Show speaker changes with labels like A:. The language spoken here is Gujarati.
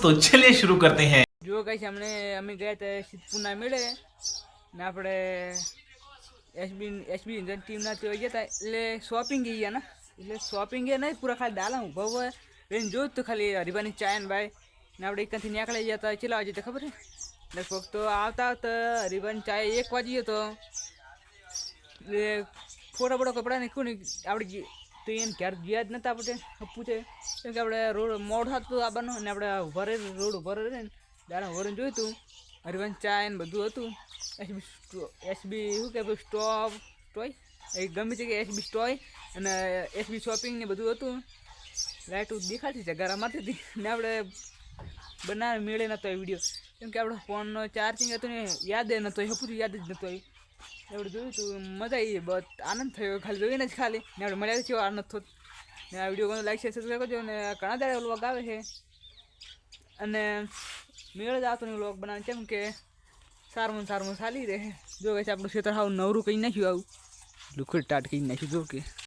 A: तो चलिए शुरू करते हैं।
B: जो कहीं हमने अमी गए थे सिद्धपुर मेले ने આપણે એસબી ટીમના તો ગયા હતા એટલે શોપિંગ ગયા ને એટલે શોપિંગ એ નહીં પૂરા ખાલી દાલા ઊભા હોય એને જોયું તો ખાલી હરીબાની ચાય ને ભાઈ ને આપણે એકથી નીકળી ગયા હતા ચેલા વાગે ખબર છે લગભગ તો આવતા આવતા હરીબાની ચાય 1 વાગ્યો તો એટલે ફોટા બોટા કપડા નીકળ્યું ને આપણે તો એને ઘેર ગયા જ નતા આપણે પૂછે કેમ કે આપણે રોડ મોડ હતું આવવાનું અને આપણે ઉભા રહે રોડ ઉભા રહે ને દાડા વરણ જોયું હતું હરીબાની ચાય ને બધું હતું એસબી શું કે સ્ટોપ ટોય એ ગમે છે કે એસબી સ્ટોય અને એસબી શોપિંગ ને બધું હતું લાઇટું દેખાતી છે ઘર મારતી હતી ને આપણે બનાવે મેળે નતો એ વિડીયો કેમ કે આપણો ફોનનો ચાર્જિંગ હતું ને યાદ એ નતો એ પૂરું યાદ જ નતો આપણે જોયું હતું મજા આવી બહુ આનંદ થયો ખાલી જોઈને જ ખાલી ને આપણે મળ્યા છે આનંદ થયો ને આ વિડીયો લાઈક શેર સબસ્ક્રાઈબ કરજો ને ઘણા દાડા વ્લોગ આવે છે અને મેળ જ આવતો નહીં વ્લોગ બનાવે કેમ કે સારું ચાલી રહે જો કે આપણું ક્ષેત્ર હાવ નવરું કંઈ નાખ્યું આવું લુખડ ટાટ કંઈ નાખ્યું જો કે